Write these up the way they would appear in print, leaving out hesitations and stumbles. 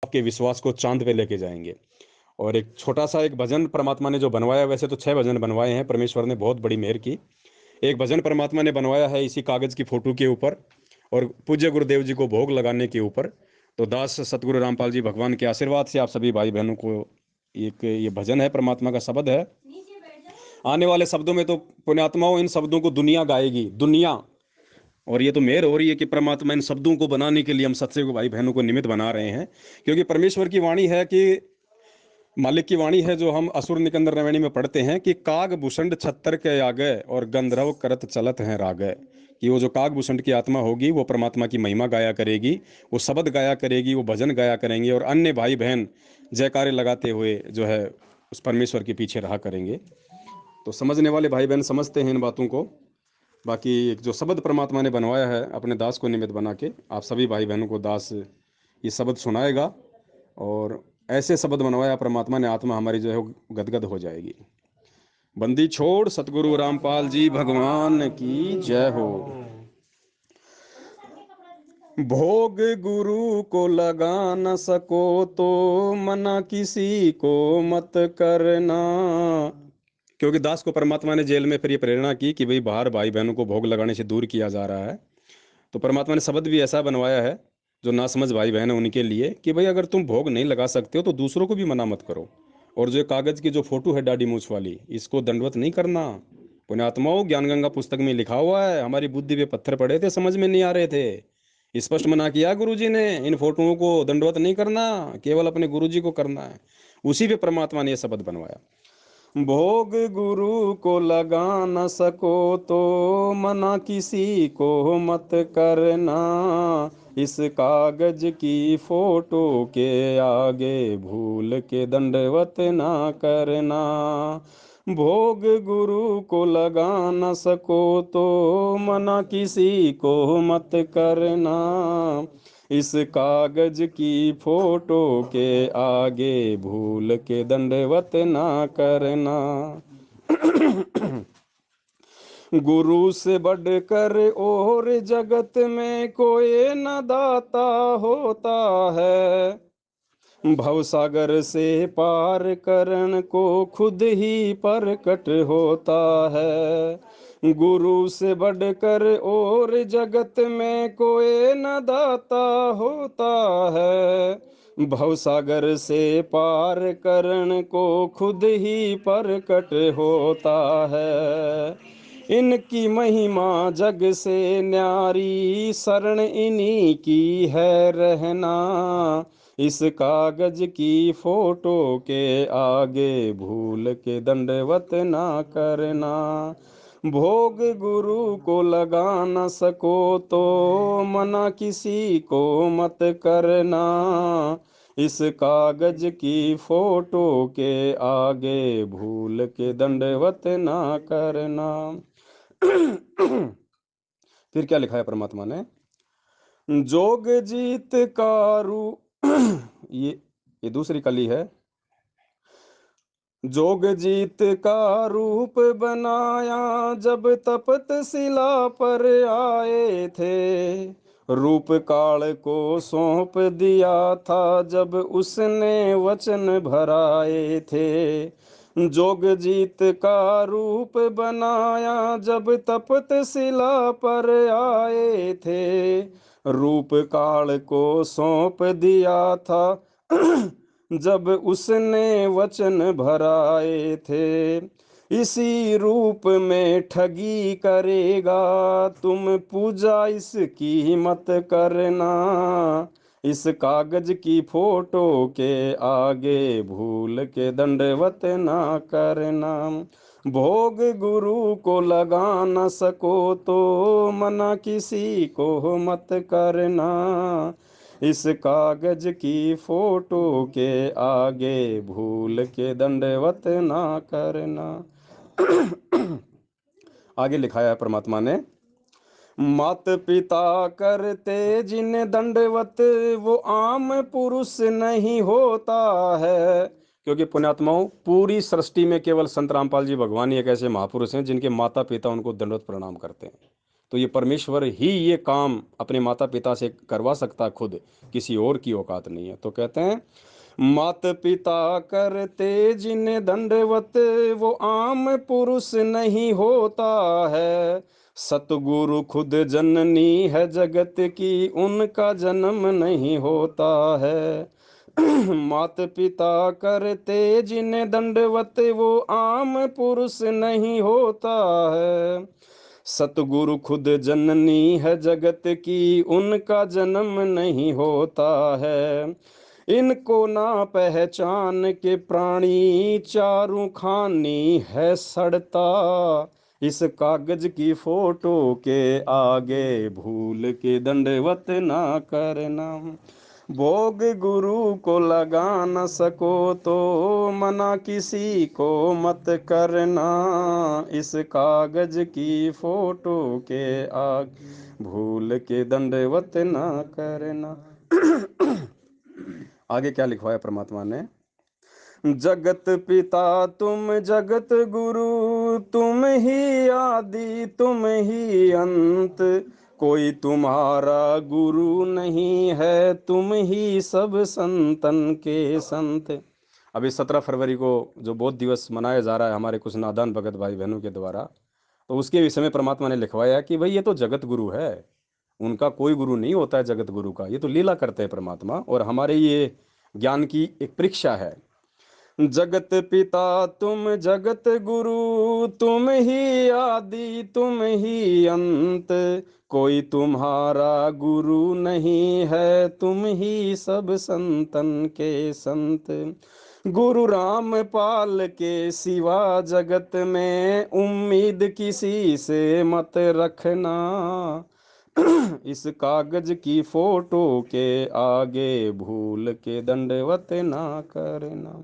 आपके विश्वास को चांद पे लेके जाएंगे। और एक छोटा सा एक भजन परमात्मा ने जो बनवाया, वैसे तो 6 भजन बनवाए हैं, परमेश्वर ने बहुत बड़ी मेहर की। एक भजन परमात्मा ने बनवाया है इसी कागज की फोटो के ऊपर, और पूज्य गुरुदेव जी को भोग लगाने के ऊपर। तो दास सतगुरु रामपाल जी भगवान के आशीर्वाद से आप सभी भाई बहनों को एक ये भजन है, परमात्मा का शब्द है। आने वाले शब्दों में तो पुण्यात्माओं इन शब्दों को दुनिया गाएगी, दुनिया। और ये तो मेहर हो रही है कि परमात्मा इन शब्दों को बनाने के लिए हम सत्संग भाई बहनों को निमित्त बना रहे हैं। क्योंकि परमेश्वर की वाणी है कि मालिक की वाणी है, जो हम असुर निकंदर रामायणी में पढ़ते हैं कि काग भूषण छत्तर के आगे और गंधर्व करत चलत हैं रागे। कि वो जो काग भूषण की आत्मा होगी वो परमात्मा की महिमा गाया करेगी, वो शब्द गाया करेगी, वो भजन गाया करेंगे, और अन्य भाई बहन जयकारे लगाते हुए जो है उस परमेश्वर के पीछे रहा करेंगे। तो समझने वाले भाई बहन समझते हैं इन बातों को। बाकी एक जो शब्द परमात्मा ने बनवाया है अपने दास को निमित्त बना के, आप सभी भाई बहनों को दास ये शब्द सुनाएगा। और ऐसे शब्द बनवाया परमात्मा ने, आत्मा हमारी जो है वो गदगद हो जाएगी। बंदी छोड़ सतगुरु रामपाल जी भगवान की जय हो। भोग गुरु को लगा न सको तो मना किसी को मत करना। क्योंकि दास को परमात्मा ने जेल में फिर ये प्रेरणा की कि भाई बाहर भाई बहनों को भोग लगाने से दूर किया जा रहा है। तो परमात्मा ने शब्द भी ऐसा बनवाया है जो ना समझ भाई बहन है उनके लिए, कि भाई अगर तुम भोग नहीं लगा सकते हो तो दूसरों को भी मना मत करो। और जो कागज की जो फोटो है दाढ़ी मूछ वाली, इसको दंडवत नहीं करना। पुण्यात्माओं, ज्ञान गंगा पुस्तक में लिखा हुआ है, हमारी बुद्धि पे पत्थर पड़े थे, समझ में नहीं आ रहे थे, स्पष्ट मना किया गुरु जी ने, इन फोटोओं को दंडवत नहीं करना, केवल अपने गुरु जी को करना है। उसी पे परमात्मा ने यह शब्द बनवाया। भोग गुरु को लगा न सको तो मना किसी को मत करना। इस कागज की फोटो के आगे भूल के दंडवत ना करना। भोग गुरु को लगा न सको तो मना किसी को मत करना। इस कागज की फोटो के आगे भूल के दंडवत ना करना। गुरु से बढ़कर और जगत में कोई न दाता होता है। भवसागर से पार करन को खुद ही प्रकट होता है। गुरु से बढ़कर और जगत में कोई न दाता होता है। भवसागर से पार करन को खुद ही प्रकट होता है। इनकी महिमा जग से न्यारी शरण इन्हीं की है रहना। इस कागज की फोटो के आगे भूल के दंडवत ना करना। भोग गुरु को लगा न सको तो मना किसी को मत करना। इस कागज की फोटो के आगे भूल के दंडवत ना करना। फिर क्या लिखा है परमात्मा ने? जोग जीत कारू ये दूसरी कली है। जोग जीत का रूप बनाया जब तपत शिला पर आए थे। रूप काल को सौंप दिया था जब उसने वचन भराए थे। जोग जीत का रूप बनाया जब तपत शिला पर आए थे। रूप काल को सौंप दिया था जब उसने वचन भराए थे। इसी रूप में ठगी करेगा तुम पूजा इसकी मत करना। इस कागज की फोटो के आगे भूल के दंडवत ना करना। भोग गुरु को लगा न सको तो मना किसी को मत करना। इस कागज की फोटो के आगे भूल के दंडवत ना करना। आगे लिखाया है परमात्मा ने, मात पिता करते जिन दंडवत वो आम पुरुष नहीं होता है। क्योंकि पुण्यात्माओं, पूरी सृष्टि में केवल संत रामपाल जी भगवान ही एक ऐसे महापुरुष हैं जिनके माता पिता उनको दंडवत प्रणाम करते हैं। तो ये परमेश्वर ही ये काम अपने माता पिता से करवा सकता खुद, किसी और की औकात नहीं है। तो कहते हैं, मात पिता करते जिन्हें दंडवत, वो आम पुरुष नहीं होता है। सतगुरु खुद जननी है जगत की, उनका जन्म नहीं होता है। मात पिता करते जिन्हें दंडवत, वो आम पुरुष नहीं होता है। सतगुरु खुद जननी है जगत की, उनका जन्म नहीं होता है। इनको ना पहचान के प्राणी, चारों खानी है सड़ता। इस कागज की फोटो के आगे, भूल के दंडवत ना करना। भोग गुरु को लगा न सको तो, मना किसी को मत करना। इस कागज की फोटो के आगे, भूल के दंडवत ना करना। आगे क्या लिखवाया परमात्मा ने, जगत पिता तुम जगत गुरु, तुम ही आदि तुम ही अंत। कोई तुम्हारा गुरु नहीं है, तुम ही सब संतन के संत। अभी 17 फरवरी को जो बौद्ध दिवस मनाया जा रहा है हमारे कुछ नादान भगत भाई बहनों के द्वारा, तो उसके विषय में परमात्मा ने लिखवाया कि भाई ये तो जगत गुरु है, उनका कोई गुरु नहीं होता है जगत गुरु का, ये तो लीला करते हैं परमात्मा, और हमारे ये ज्ञान की एक परीक्षा है। जगत पिता तुम जगत गुरु, तुम ही आदि तुम ही अंत। कोई तुम्हारा गुरु नहीं है, तुम ही सब संतन के संत। गुरु राम पाल के सिवा जगत में, उम्मीद किसी से मत रखना। इस कागज की फोटो के आगे, भूल के दंडवत ना करना।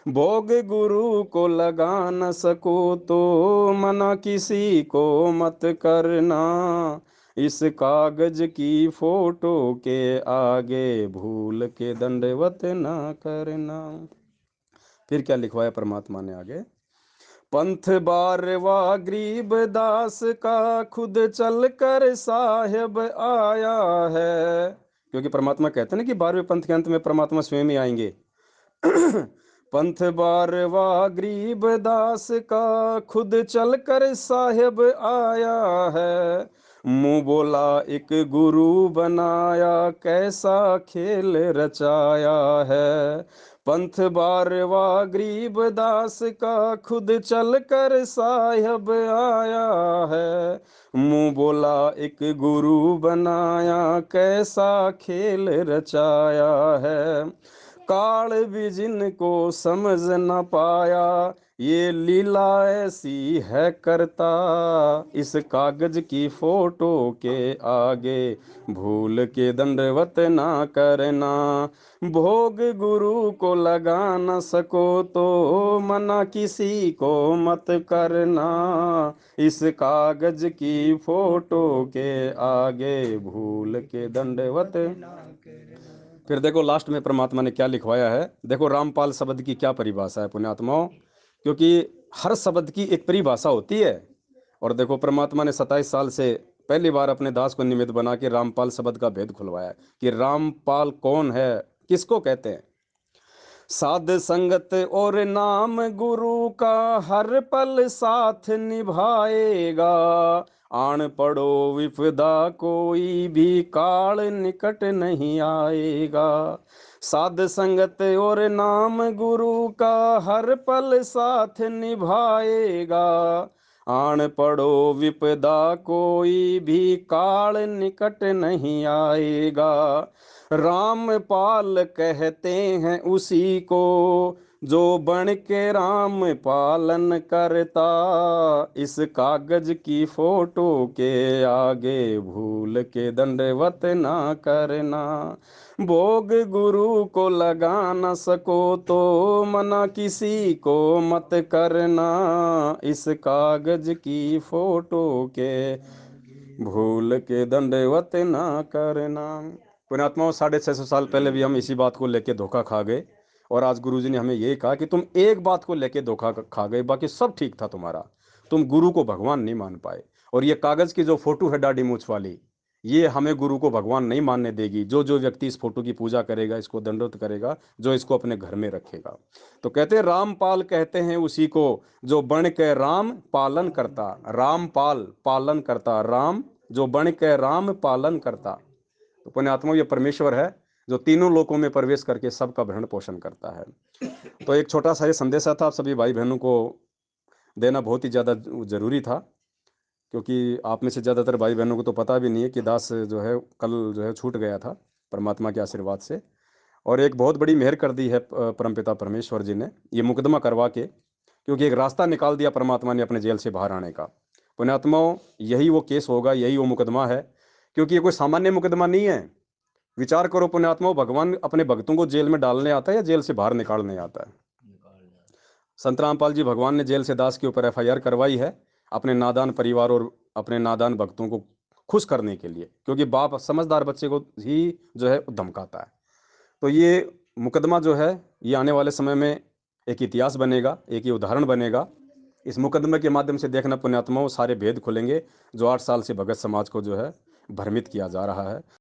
भोग गुरु को लगा न सको तो, मना किसी को मत करना। इस कागज की फोटो के आगे, भूल के दंडवत ना करना। फिर क्या लिखवाया परमात्मा ने आगे, पंथ बारवा गरीब दास का, खुद चल कर साहेब आया है। क्योंकि परमात्मा कहते हैं ना कि 12वें पंथ के अंत में परमात्मा स्वयं ही आएंगे। पंथ बारवा गरीब दास का, खुद चल कर साहेब आया है। मुंह बोला एक गुरु बनाया, कैसा खेल रचाया है। पंथ बारवा गरीब दास का, खुद चल कर साहेब आया है। मुंह बोला एक गुरु बनाया, कैसा खेल रचाया है। काल भी जिनको समझ न पाया, ये लीला ऐसी है करता। इस कागज की फोटो के आगे, भूल के दंडवत ना करना। भोग गुरु को लगा न सको तो, मना किसी को मत करना। इस कागज की फोटो के आगे, भूल के दंडवत ना करना। फिर देखो लास्ट में परमात्मा ने क्या लिखवाया है, देखो रामपाल शब्द की क्या परिभाषा है पुण्यात्माओं, क्योंकि हर शब्द की एक परिभाषा होती है। और देखो परमात्मा ने 27 साल से पहली बार अपने दास को निमित्त बना के रामपाल शब्द का भेद खुलवाया कि रामपाल कौन है, किसको कहते हैं। साध संगत और नाम गुरु का, हर पल साथ निभाएगा। आन पड़ो विपदा कोई भी, काल निकट नहीं आएगा। साध संगत और नाम गुरु का, हर पल साथ निभाएगा। आन पड़ो विपदा कोई भी, काल निकट नहीं आएगा। रामपाल कहते हैं उसी को, जो बन के राम पालन करता। इस कागज की फोटो के आगे, भूल के दंडवत ना करना। भोग गुरु को लगा न सको तो, मना किसी को मत करना। इस कागज की फोटो के, भूल के दंडवत ना करना। पुण्यात्माओं 650 साल पहले भी हम इसी बात को लेके धोखा खा गए, और आज गुरुजी ने हमें यही कहा कि तुम एक बात को लेके धोखा खा गए, बाकी सब ठीक था तुम्हारा, तुम गुरु को भगवान नहीं मान पाए। और ये कागज़ की जो फ़ोटो है दाढ़ी मूँछ वाली, ये हमें गुरु को भगवान नहीं मानने देगी। जो व्यक्ति इस फ़ोटो की पूजा करेगा, इसको दंडवत करेगा, जो इसको अपने घर में रखेगा। तो कहते हैं रामपाल कहते हैं उसी को, जो बन के राम पालन करता। रामपाल पालन करता, राम जो बन के राम पालन करता। तो पुण्यात्मा ये परमेश्वर है जो तीनों लोकों में प्रवेश करके सबका भरण पोषण करता है। तो एक छोटा सा ये संदेशा था, आप सभी भाई बहनों को देना बहुत ही ज़्यादा ज़रूरी था, क्योंकि आप में से ज़्यादातर भाई बहनों को तो पता भी नहीं है कि दास जो है कल जो है छूट गया था परमात्मा के आशीर्वाद से। और एक बहुत बड़ी मेहर कर दी है परमपिता परमेश्वर जी ने, ये मुकदमा करवा के, क्योंकि एक रास्ता निकाल दिया परमात्मा ने अपने जेल से बाहर आने का। पुण्यात्माओं, यही वो केस होगा, यही वो मुकदमा है, क्योंकि ये कोई सामान्य मुकदमा नहीं है। विचार करो पुण्यात्माओं, भगवान अपने भक्तों को जेल में डालने आता है या जेल से बाहर निकालने आता है? संत रामपाल जी भगवान ने जेल से दास के ऊपर एफआईआर करवाई है, अपने नादान परिवार और अपने नादान भक्तों को खुश करने के लिए, क्योंकि बाप समझदार बच्चे को ही जो है धमकाता है। तो ये मुकदमा जो है, ये आने वाले समय में एक इतिहास बनेगा, एक ये उदाहरण बनेगा। इस मुकदमे के माध्यम से देखना पुण्यात्माओं, सारे भेद खुलेंगे जो 8 साल से भगत समाज को जो है भ्रमित किया जा रहा है।